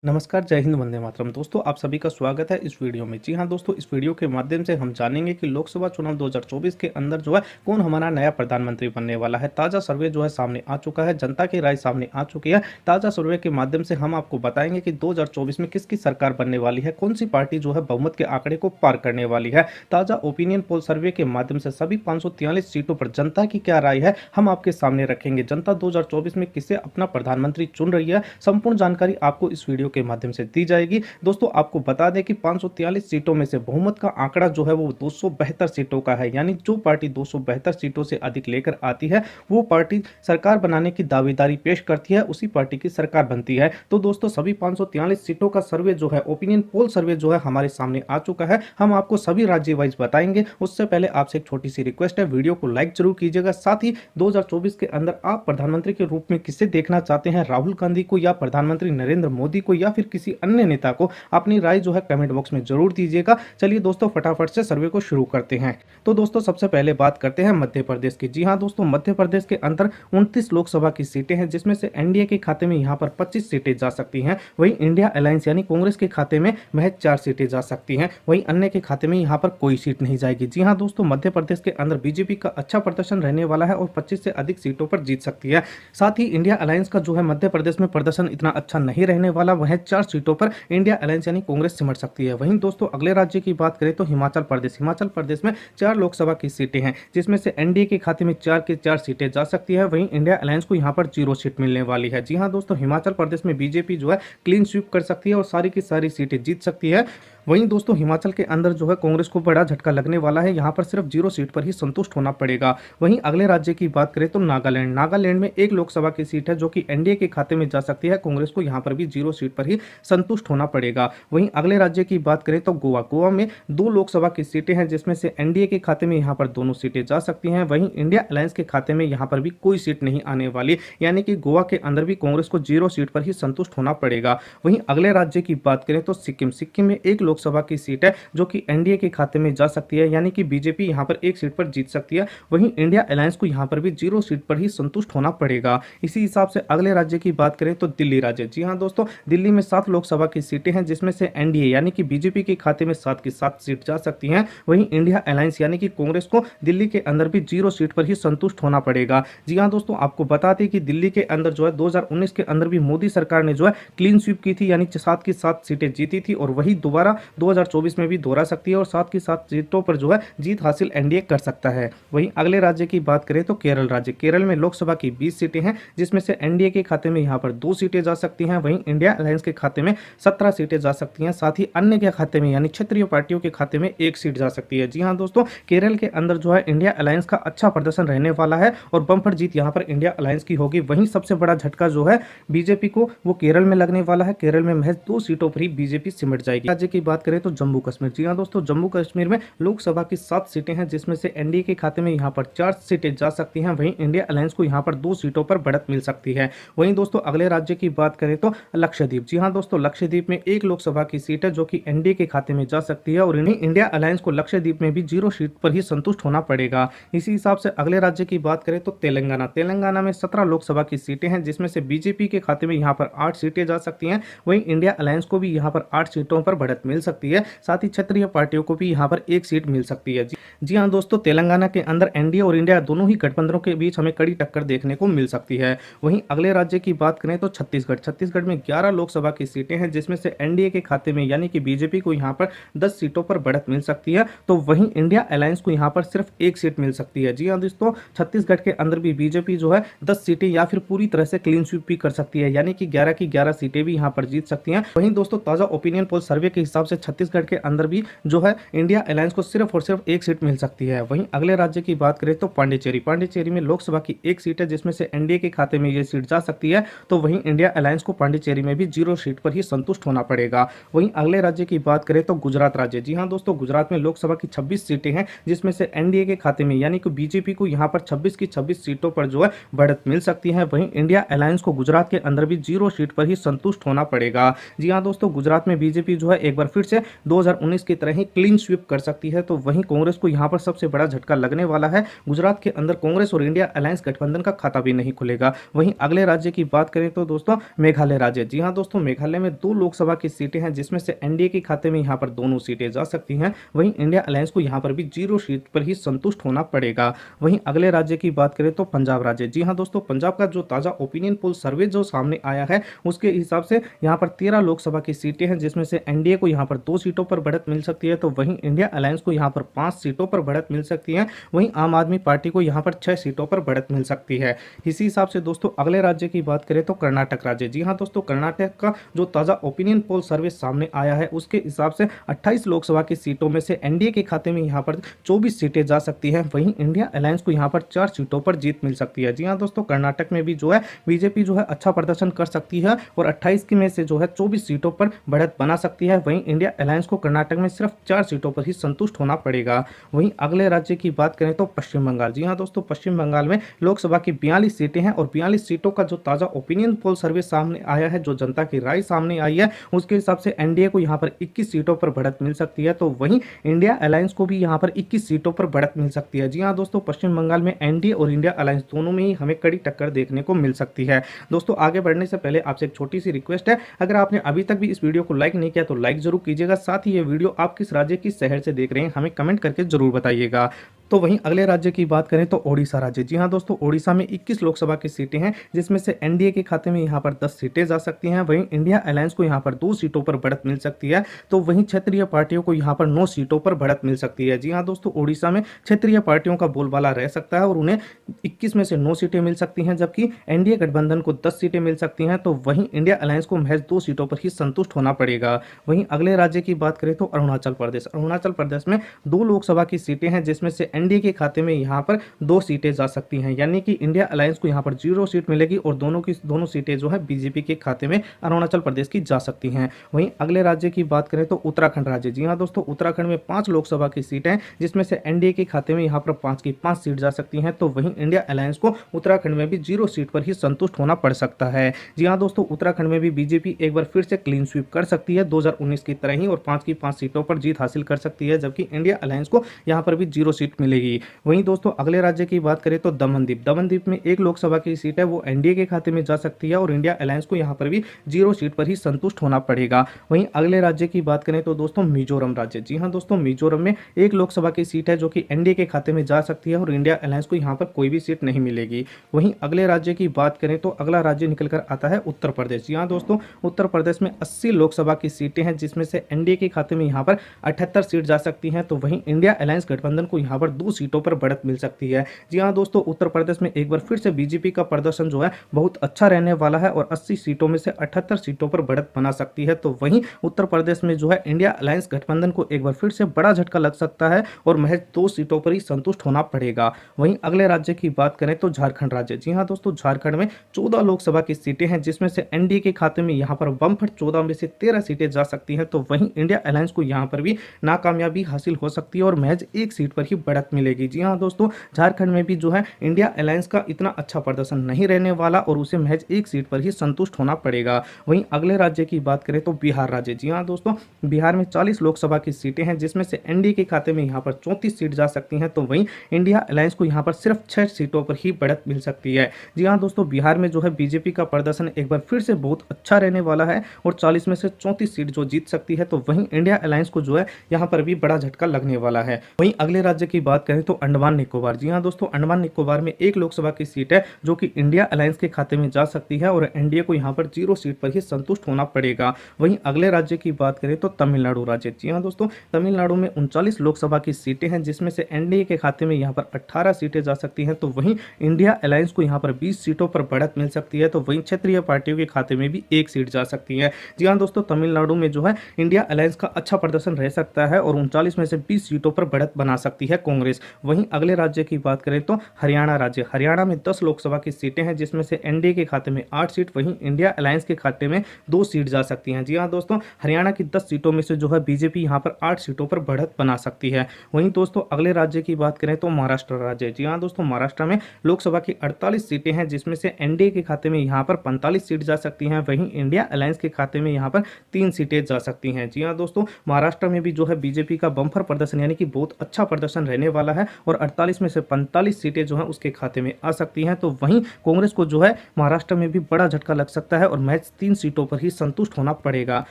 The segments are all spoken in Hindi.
नमस्कार, जय हिंद, वंदे मातरम। दोस्तों, आप सभी का स्वागत है इस वीडियो में। जी हाँ दोस्तों, इस वीडियो के माध्यम से हम जानेंगे कि लोकसभा चुनाव 2024 के अंदर जो है कौन हमारा नया प्रधानमंत्री बनने वाला है। ताज़ा सर्वे जो है सामने आ चुका है, जनता की राय सामने आ चुकी है। ताज़ा सर्वे के माध्यम से हम आपको बताएंगे कि 2024 में किसकी सरकार बनने वाली है, कौन सी पार्टी जो है बहुमत के आंकड़े को पार करने वाली है। ताज़ा ओपिनियन पोल सर्वे के माध्यम से सभी 543 सीटों पर जनता की क्या राय है, हम आपके सामने रखेंगे। जनता 2024 में किसे अपना प्रधानमंत्री चुन रही है, संपूर्ण जानकारी आपको इस वीडियो के माध्यम से दी जाएगी। दोस्तों, आपको बता दें कि 543 सीटों में से बहुमत का आंकड़ा जो है वो 272 सीटों का है। यानी जो पार्टी 272 सीटों से अधिक लेकर आती है वो पार्टी सरकार बनाने की दावेदारी पेश करती है, उसी पार्टी की सरकार बनती है। तो दोस्तों, सभी 543 सीटों का सर्वे जो है, ओपिनियन पोल सर्वे जो है हमारे सामने आ चुका है। हम आपको सभी राज्य वाइज बताएंगे। उससे पहले आपसे एक छोटी सी रिक्वेस्ट है, वीडियो को लाइक जरूर कीजिएगा। साथ ही 2024 के अंदर आप प्रधानमंत्री के रूप में किसे देखना चाहते हैं, राहुल गांधी को या प्रधानमंत्री नरेंद्र मोदी को या फिर किसी अन्य नेता को, अपनी राय जो है कमेंट बॉक्स में जरूर दीजिएगा। चलिए दोस्तों, फटाफट से सर्वे को शुरू करते हैं। तो दोस्तों, सबसे पहले बात करते हैं मध्य प्रदेश की। जी हां दोस्तों, मध्य प्रदेश के अंदर 29 लोकसभा की सीटें हैं, जिसमें से एनडीए के खाते में यहां पर 25 सीटें जा सकती हैं। वहीं इंडिया अलायंस यानी कांग्रेस के खाते में महज 4 सीटें जा सकती हैं। वहीं अन्य के खाते में यहां पर कोई सीट नहीं जाएगी। जी हां दोस्तों, मध्य प्रदेश के अंदर बीजेपी का अच्छा प्रदर्शन रहने वाला है और 25 से अधिक सीटों पर जीत सकती है। साथ ही इंडिया अलायंस का जो है मध्य प्रदेश में प्रदर्शन इतना अच्छा नहीं रहने वाला, वह 4 सीटों पर इंडिया अलायंस यानी कांग्रेस सिमट सकती है। वहीं दोस्तों, अगले राज्य की बात करें तो हिमाचल प्रदेश। हिमाचल प्रदेश में 4 लोकसभा की सीटें हैं, जिसमें से एनडीए के खाते में 4 के 4 सीटें जा सकती है। वहीं इंडिया अलायंस को यहां पर 0 सीट मिलने वाली है। जी हां दोस्तों, हिमाचल प्रदेश में बीजेपी जो है क्लीन स्वीप कर सकती है और सारी की सारी सीटें जीत सकती है। वहीं दोस्तों, हिमाचल के अंदर जो है कांग्रेस को बड़ा झटका लगने वाला है, यहां पर सिर्फ 0 सीट पर ही संतुष्ट होना पड़ेगा। वहीं अगले राज्य की बात करें तो नागालैंड। नागालैंड में 1 लोकसभा की सीट है जो कि एनडीए के खाते में जा सकती है। कांग्रेस को यहां पर भी 0 सीट पर ही संतुष्ट होना पड़ेगा। वहीं अगले राज्य की बात करें तो गोवा। गोवा में 2 लोकसभा की सीटें हैं, जिसमें से एनडीए के खाते में यहां पर दोनों सीटें जा सकती हैं। वहीं इंडिया अलायंस के खाते में यहां पर भी कोई सीट नहीं आने वाली, यानी कि गोवा के अंदर भी कांग्रेस को 0 सीट पर ही संतुष्ट होना पड़ेगा। वहीं अगले राज्य की बात करें तो सिक्किम। सिक्किम में 1 लोकसभा की सीट है जो कि एनडीए के खाते में जा सकती है, यानी कि बीजेपी यहां पर 1 सीट पर जीत सकती है। वहीं इंडिया अलायंस को यहां पर भी 0 सीट पर ही संतुष्ट होना पड़ेगा। इसी हिसाब से अगले राज्य की बात करें तो दिल्ली राज्य। जी हां दोस्तों, दिल्ली में 7 लोकसभा की सीटें हैं, जिसमें से एनडीए यानी कि बीजेपी के खाते में 7 की 7 सीट जा सकती हैं। वहीं इंडिया अलायंस यानी कि कांग्रेस को दिल्ली के अंदर भी 0 सीट पर ही संतुष्ट होना पड़ेगा। जी हां दोस्तों, आपको बता दें कि दिल्ली के अंदर जो है 2019 के अंदर भी मोदी सरकार ने जो है क्लीन स्वीप की थी, यानी 7 की 7 सीटें जीती थी और वही दोबारा 2024 में भी दोहरा सकती है और 7 की 7 सीटों पर जो है जीत हासिल एनडीए कर सकता है। वहीं अगले राज्य की बात करें तो केरल राज्य। केरल में लोकसभा की 20 सीटें हैं, जिसमें से एनडीए के खाते में यहां पर 2 सीटें जा सकती हैं। वहीं इंडिया अलायंस के खाते में 17 सीटें जा सकती हैं। साथ ही अन्य के खाते में यानी क्षेत्रीय पार्टियों के खाते में 1 सीट जा सकती है। जी हां दोस्तों, केरल के अंदर जो है इंडिया अलायंस का अच्छा प्रदर्शन रहने वाला है और बम्पर जीत यहां पर इंडिया अलायंस की होगी। वहीं सबसे बड़ा झटका जो है बीजेपी को वो केरल में लगने वाला है। केरल में महज 2 सीटों पर ही बीजेपी सिमट जाएगी। राज्य की बात करें तो जम्मू कश्मीर। जी हां दोस्तों, जम्मू कश्मीर में लोकसभा की 7 सीटें हैं, जिसमें से एनडीए के खाते में यहां पर 4 सीटें जा सकती हैं। वहीं इंडिया अलायंस को यहां पर 2 सीटों पर बढ़त मिल सकती है। वहीं दोस्तों, अगले राज्य की बात करें तो लक्षद्वीप। जी हां दोस्तों, लक्षद्वीप में 1 लोकसभा की सीट है जो कि एनडीए के खाते में जा सकती है और इंडिया अलायंस को लक्षद्वीप में भी 0 सीट पर ही संतुष्ट होना पड़ेगा। इसी हिसाब से अगले राज्य की बात करें तो तेलंगाना। तेलंगाना में 17 लोकसभा की सीटें हैं, जिसमें से बीजेपी के खाते में यहां पर 8 सीटें जा सकती हैं। वहीं इंडिया अलायंस को भी यहां पर 8 सीटों पर बढ़त मिल सकती है। साथ ही क्षेत्रीय पार्टियों को भी यहां पर 1 सीट मिल सकती है। जी हां दोस्तों, तेलंगाना के अंदर एनडीए और इंडिया दोनों ही गठबंधनों के बीच हमें कड़ी टक्कर देखने को मिल सकती है। वहीं अगले राज्य की बात करें तो छत्तीसगढ़। छत्तीसगढ़ में 11 लोकसभा की सीटें हैं, जिसमें से एनडीए के खाते में यानी कि बीजेपी को यहां पर 10 सीटों पर बढ़त मिल सकती है, तो वहीं इंडिया अलायंस को यहां पर सिर्फ 1 सीट मिल सकती है। जी हां दोस्तों, छत्तीसगढ़ के अंदर भी बीजेपी जो है 10 सीटें या फिर पूरी तरह से क्लीन स्वीप भी कर सकती है, यानी कि 11 की 11 सीटें भी यहां पर जीत सकती हैं। वहीं दोस्तों, ताजा ओपिनियन पोल सर्वे के हिसाब से छत्तीसगढ़ के अंदर भी जो है इंडिया अलायंस को सिर्फ और सिर्फ 1 सीट मिल सकती है। वहीं अगले राज्य की बात करें तो पांडिचेरी। पांडिचेरी में लोकसभा की 1 सीट है, जिसमें से एनडीए के खाते में ये सीट जा सकती है, तो वहीं इंडिया अलायंस को पांडिचेरी में भी 0 सीट पर ही संतुष्ट होना पड़ेगा। वहीं अगले राज्य की बात करें तो गुजरात राज्य। जी हां दोस्तों, गुजरात में लोकसभा की 26 सीटें हैं, जिसमें से एनडीए के खाते में यानी कि बीजेपी को यहां पर 26 की 26 सीटों पर जो है बढ़त मिल सकती है। वहीं इंडिया अलायंस को गुजरात के अंदर भी 0 सीट पर ही संतुष्ट होना पड़ेगा। जी हां दोस्तों, गुजरात में बीजेपी जो है एक बार फिर से 2019 की तरह ही क्लीन स्वीप कर सकती है। तो वहीं कांग्रेस को यहाँ पर सबसे बड़ा झटका लगने वाला है। गुजरात के अंदर कांग्रेस और इंडिया अलायंस गठबंधन का खाता भी नहीं खुलेगा। वहीं अगले राज्य की बात करें तो दोस्तों मेघालय राज्य। जी हाँ दोस्तों, मेघालय में 2 लोकसभा की सीटें हैं जिसमें से एनडीए के खाते में यहाँ पर दोनों सीटें जा सकती हैं। वहीं इंडिया अलायंस को यहाँ पर भी 0 सीट पर ही संतुष्ट होना पड़ेगा। वहीं अगले राज्य की बात करें तो पंजाब राज्य। जी हाँ दोस्तों, पंजाब का जो ताजा ओपिनियन पोल सर्वे जो सामने आया है उसके हिसाब से यहाँ पर 13 लोकसभा की सीटें हैं जिसमें से एनडीए को यहाँ पर 2 सीटों पर बढ़त मिल सकती है। तो वहीं इंडिया अलायंस को यहाँ पर 5 सीटों पर बढ़त मिल सकती है। वहीं आम आदमी पार्टी को यहाँ पर 6 सीटों पर बढ़त मिल सकती है। इसी हिसाब से दोस्तों अगले राज्य की बात करें तो कर्नाटक राज्य। जी हाँ दोस्तों, कर्नाटक का जो ताजा ओपिनियन पोल सर्वे सामने आया है उसके हिसाब से 28 लोकसभा की सीटों में से एनडीए के खाते में यहाँ पर 24 सीटें जा सकती हैं। वहीं इंडिया अलायंस को यहाँ पर 4 सीटों पर जीत मिल सकती है। जी हाँ दोस्तों, कर्नाटक में भी जो है बीजेपी जो है अच्छा प्रदर्शन कर सकती है और 28 की में से जो है 24 सीटों पर बढ़त बना सकती है। वहीं इंडिया अलायंस को कर्नाटक में सिर्फ 4 सीटों पर ही संतुष्ट होना पड़ेगा। वहीं अगले राज्य की बात करें तो पश्चिम बंगाल। जी हाँ दोस्तों, पश्चिम बंगाल में लोकसभा की 42 सीटें हैं और 42 सीटों का जो ताजा ओपिनियन पोल सर्वे सामने आया है, जो जनता की राय सामने आई है उसके हिसाब से एनडीए को यहाँ पर 21 सीटों पर बढ़त मिल सकती है। तो वहीं इंडिया अलायंस को भी यहाँ पर 21 सीटों पर बढ़त मिल सकती है। जी हाँ दोस्तों, पश्चिम बंगाल में एनडीए और इंडिया अलायंस दोनों में ही हमें कड़ी टक्कर देखने को मिल सकती है। दोस्तों आगे बढ़ने से पहले आपसे एक छोटी सी रिक्वेस्ट है, अगर आपने अभी तक भी इस वीडियो को लाइक नहीं किया तो लाइक जरूर कीजिएगा। साथ ही ये वीडियो आप किस राज्य किस शहर से देख रहे हैं हमें कमेंट करके जरूर बताइएगा। तो वहीं अगले राज्य की बात करें तो ओडिशा राज्य। जी हाँ दोस्तों, ओडिशा में 21 लोकसभा की सीटें हैं जिसमें से एनडीए के खाते में यहाँ पर 10 सीटें जा सकती हैं। वहीं इंडिया अलायंस को यहाँ पर 2 सीटों पर बढ़त मिल सकती है। तो वहीं क्षेत्रीय पार्टियों को यहाँ पर 9 सीटों पर बढ़त मिल सकती है। जी हाँ दोस्तों, ओडिशा में क्षेत्रीय पार्टियों का बोलबाला रह सकता है और उन्हें 21 में से 9 सीटें मिल सकती हैं, जबकि एनडीए गठबंधन को 10 सीटें मिल सकती हैं। तो वहीं इंडिया अलायंस को महज 2 सीटों पर ही संतुष्ट होना पड़ेगा। वहीं अगले राज्य की बात करें तो अरुणाचल प्रदेश। अरुणाचल प्रदेश में 2 लोकसभा की सीटें हैं जिसमें से एनडीए के खाते में यहाँ पर 2 सीटें जा सकती हैं, यानी कि इंडिया अलायंस को यहाँ पर 0 सीट मिलेगी और दोनों सीटें जो है बीजेपी के खाते में अरुणाचल प्रदेश की जा सकती हैं। वहीं अगले राज्य की बात करें तो उत्तराखंड राज्य। जी हाँ दोस्तों, उत्तराखंड में 5 लोकसभा की सीटें जिसमें से एनडीए के खाते में यहाँ पर 5 की 5 सीट जा सकती हैं। तो वहीं इंडिया अलायंस को उत्तराखंड में भी 0 सीट पर ही संतुष्ट होना पड़ सकता है। जी हाँ दोस्तों, उत्तराखंड में भी बीजेपी एक बार फिर से क्लीन स्वीप कर सकती है 2019 की तरह ही और 5 की 5 सीटों पर जीत हासिल कर सकती है, जबकि इंडिया अलायंस को यहाँ पर भी 0 सीट मिलेगी। वहीं दोस्तों अगले राज्य की बात करें तो दमनदीप। दमनदीप में 1 लोकसभा की सीट है वो एनडीए के खाते में जा सकती है और इंडिया अलायंस को यहाँ पर भी 0 सीट पर ही संतुष्ट होना पड़ेगा। वहीं अगले राज्य की बात करें तो दोस्तों मिजोरम राज्य। जी हाँ दोस्तों, मिजोरम में 1 लोकसभा की सीट है जो कि एनडीए के खाते में जा सकती है और इंडिया अलायंस को यहाँ पर कोई भी सीट नहीं मिलेगी। वहीं अगले राज्य की बात करें तो अगला राज्य निकल कर आता है उत्तर प्रदेश। जी हाँ दोस्तों, उत्तर प्रदेश में 80 लोकसभा की सीटें हैं जिसमें से एनडीए के खाते में यहाँ पर 78 सीट जा सकती हैं। तो वहीं इंडिया अलायंस गठबंधन को यहाँ पर 2 सीटों पर बढ़त मिल सकती है। जी हाँ दोस्तों, उत्तर प्रदेश में एक बार फिर से बीजेपी का प्रदर्शन जो है बहुत अच्छा रहने वाला है और 80 सीटों में से 78 सीटों पर बढ़त बना सकती है। तो वहीं उत्तर प्रदेश में जो है इंडिया अलायंस गठबंधन को एक बार फिर से बड़ा झटका लग सकता है और महज 2 सीटों पर ही संतुष्ट होना पड़ेगा। वहीं अगले राज्य की बात करें तो झारखंड राज्य। जी हाँ दोस्तों, झारखंड में 14 लोकसभा की सीटें हैं जिसमें से एनडीए के खाते में यहाँ पर बम्फर 14 में से 13 सीटें जा सकती हैं। तो वहीं इंडिया अलायंस को यहाँ पर भी नाकामयाबी हासिल हो सकती है और महज 1 सीट पर ही बढ़त मिलेगी। जी हाँ दोस्तों, झारखंड में भी जो है इंडिया अलायंस का इतना अच्छा प्रदर्शन नहीं रहने वाला और उसे महज 1 सीट पर ही संतुष्ट होना पड़ेगा। वहीं अगले राज्य की बात करें तो बिहार राज्य। जी हाँ दोस्तों, बिहार में 40 लोकसभा की सीटें हैं जिसमें से एनडीए के खाते में यहाँ पर 34 सीट जा सकती हैं। तो वहीं इंडिया अलायंस को यहाँ पर सिर्फ 6 सीटों पर ही बढ़त मिल सकती है। जी हाँ दोस्तों, बिहार में जो है बीजेपी का प्रदर्शन एक बार फिर से बहुत अच्छा रहने वाला है और 40 में से 34 सीट जो जीत सकती है। तो वहीं इंडिया अलायंस को जो है यहाँ पर भी बड़ा झटका लगने वाला है। वहीं अगले राज्य की बात करें तो अंडमान निकोबार। जी हाँ दोस्तों, अंडमान निकोबार में 1 लोकसभा की सीट है जो कि इंडिया अलायंस के खाते में जा सकती है और एनडीए को यहाँ पर 0 सीट पर ही संतुष्ट होना पड़ेगा। वहीं अगले राज्य की बात करें तो तमिलनाडु राज्य। जी हाँ दोस्तों, तमिलनाडु में 39 लोकसभा की सीटें हैं जिसमें से एनडीए के खाते में यहाँ पर 18 सीटें जा सकती हैं। तो वहीं इंडिया अलायंस को यहाँ पर 20 सीटों पर बढ़त मिल सकती है। तो वहीं क्षेत्रीय पार्टियों के खाते में भी 1 सीट जा सकती है। जी हाँ दोस्तों, तमिलनाडु में जो है इंडिया अलायंस का अच्छा प्रदर्शन रह सकता है और 39 में से 20 सीटों पर बढ़त बना सकती है कांग्रेस। कांग्रेस। वहीं अगले राज्य की बात करें तो हरियाणा राज्य, हरियाणा में 10 लोकसभा की सीटें हैं, जिसमें से एनडीए के खाते में 8 सीट, वहीं इंडिया अलायंस के खाते में 2 सीट जा सकती हैं। जी हाँ दोस्तों, हरियाणा की 10 सीटों में से जो है बीजेपी यहाँ पर 8 सीटों पर बढ़त बना सकती है। वहीं दोस्तों अगले राज्य की बात करें तो महाराष्ट्र राज्य। जी हाँ दोस्तों, महाराष्ट्र में लोकसभा की 48 सीटें हैं, जिसमें से एनडीए के खाते में यहाँ पर 45 सीट जा सकती हैं, वहीं इंडिया अलायंस के खाते में यहाँ पर 3 सीटें जा सकती हैं। जी हाँ दोस्तों, महाराष्ट्र में भी जो है बीजेपी का बम्पर प्रदर्शन यानी कि बहुत अच्छा प्रदर्शन रहने वाला है और 48 में से 45 सीटें जो है उसके खाते में आ सकती हैं। तो वहीं कांग्रेस को जो है महाराष्ट्र में भी बड़ा झटका लग सकता है और महज 3 सीटों पर ही संतुष्ट होना पड़ेगा।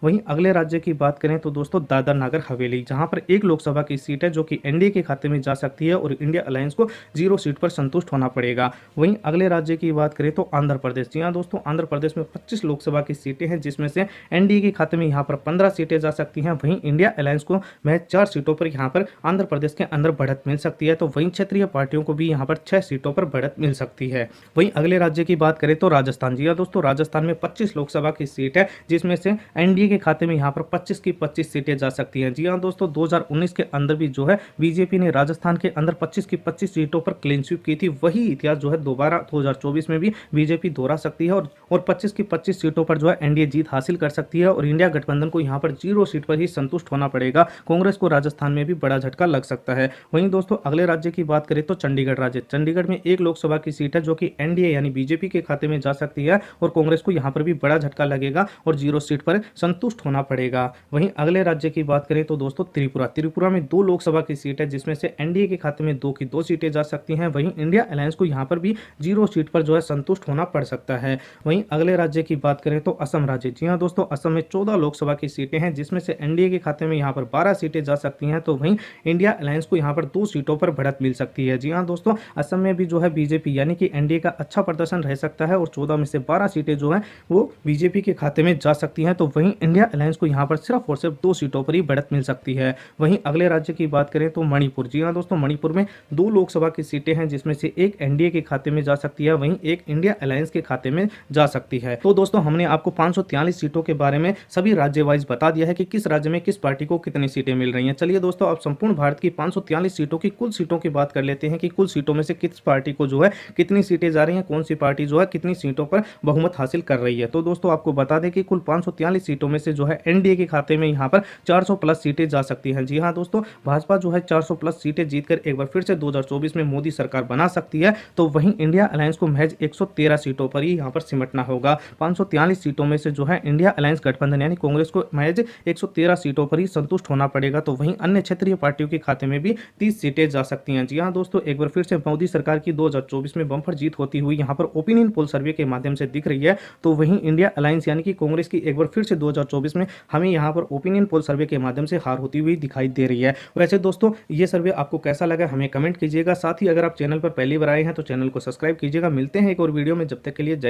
वहीं अगले राज्य की बात करें तो दोस्तों दादर नगर हवेली, जहां पर एक लोकसभा की सीट है जो कि एनडीए के खाते में जा सकती है और इंडिया अलायंस को 0 सीट पर संतुष्ट होना पड़ेगा। वहीं अगले राज्य की बात करें तो आंध्र प्रदेश। जी हाँ दोस्तों, आंध्र प्रदेश में 25 लोकसभा की सीटें हैं, जिसमें से एनडीए के खाते में यहाँ पर 15 सीटें जा सकती हैं, वहीं इंडिया अलायंस को महज 4 सीटों पर यहाँ पर आंध्र प्रदेश के अंदर बढ़त मिल सकती है। तो वहीं क्षेत्रीय पार्टियों को भी यहाँ पर 6 सीटों पर बढ़त मिल सकती है। वहीं अगले राज्य की बात करें तो राजस्थान। जी हाँ दोस्तों, राजस्थान में 25 लोकसभा की सीट है, जिसमें से एनडीए के खाते में यहाँ पर 25 की 25 सीटें जा सकती हैं। जी हाँ दोस्तों, 2019 के अंदर भी जो है बीजेपी ने राजस्थान के अंदर 25 की 25 सीटों पर क्लीन स्वीप की थी। वही इतिहास जो है दोबारा 2024 में भी बीजेपी दोहरा सकती है और 25 की 25 सीटों पर जो है एनडीए जीत हासिल कर सकती है और इंडिया गठबंधन को यहाँ पर 0 सीट पर ही संतुष्ट होना पड़ेगा। कांग्रेस को राजस्थान में भी बड़ा झटका लग सकता है। वहीं दोस्तों अगले राज्य की बात करें तो चंडीगढ़ राज्य। चंडीगढ़ में एक लोकसभा की सीट है जो कि एनडीए यानी बीजेपी के खाते में जा सकती है और कांग्रेस को यहाँ पर भी बड़ा झटका लगेगा और 0 सीट पर संतुष्ट होना पड़ेगा। वहीं अगले राज्य की बात करें तो दोस्तों त्रिपुरा। त्रिपुरा में 2 लोकसभा की सीट है, जिसमें से एनडीए के खाते में 2 की 2 सीटें जा सकती हैं, वहीं इंडिया अलायंस को यहाँ पर भी 0 सीट पर जो है संतुष्ट होना पड़ सकता है। वहीं अगले राज्य की बात करें तो असम राज्य। जी हाँ दोस्तों, असम में 14 लोकसभा की सीटें हैं, जिसमें से एनडीए के खाते में यहाँ पर 12 सीटें जा सकती हैं, तो वहीं इंडिया अलायंस को यहाँ पर 2 सीटों पर बढ़त मिल सकती है। जी हाँ दोस्तों, असम में भी जो है बीजेपी यानी कि एनडीए का अच्छा प्रदर्शन रह सकता है और 14 में से 12 सीटें जो हैं वो बीजेपी के खाते में जा सकती हैं, तो वहीं इंडिया अलायंस को यहाँ पर सिर्फ और सिर्फ 2 सीटों पर ही बढ़त मिल सकती है। वहीं अगले राज्य की बात करें तो मणिपुर। जी हाँ दोस्तों, मणिपुर में 2 लोकसभा की सीटें हैं, जिसमें से एक एनडीए के खाते में जा सकती है, वहीं एक इंडिया अलायंस के खाते में जा सकती है। तो दोस्तों हमने आपको 543 सीटों के बारे में सभी राज्य वाइज बता दिया है कि किस राज्य में किस पार्टी को कितनी सीटें मिल रही हैं। चलिए दोस्तों, अब संपूर्ण भारत की 543 सीटों की कुल सीटों की बात कर लेते हैं कि कुल सीटों में से किस पार्टी को जो है कितनी सीटें जा रही हैं, कौन सी पार्टी जो है कितनी सीटों पर बहुमत हासिल कर रही है। तो दोस्तों आपको बता दें कि कुल 543 सीटों में से जो है एनडीए के खाते में यहाँ पर 400 प्लस सीटें जा सकती हैं। जी हाँ दोस्तों, भाजपा जो है 400 प्लस सीटें जीतकर एक बार फिर से 2024 में मोदी सरकार बना सकती है, तो वहीं इंडिया अलायंस को महज 113 सीटों पर ही यहाँ पर सिमटना होगा। 543 सीटों में से जो है इंडिया अलायंस गठबंधन यानी कांग्रेस को महज 113 सीटों पर ही संतुष्ट होना पड़ेगा, तो वहीं अन्य क्षेत्रीय पार्टियों के खाते में भी 30 सीटें जा सकती हैं। जी हाँ दोस्तों, एक बार फिर से मोदी सरकार की 2024 में बम्पर जीत होती हुई यहाँ पर ओपिनियन पोल सर्वे के माध्यम से दिख रही है, तो वहीं इंडिया अलायंस यानी कि कांग्रेस की एक बार फिर से 2024 में हमें यहाँ पर ओपिनियन पोल सर्वे के माध्यम से हार होती हुई दिखाई दे रही है। वैसे दोस्तों ये सर्वे आपको कैसा लगा हमें कमेंट कीजिएगा, साथ ही अगर आप चैनल पर पहली बार आए हैं तो चैनल को सब्सक्राइब कीजिएगा। मिलते हैं एक और वीडियो में, जब तक के लिए जय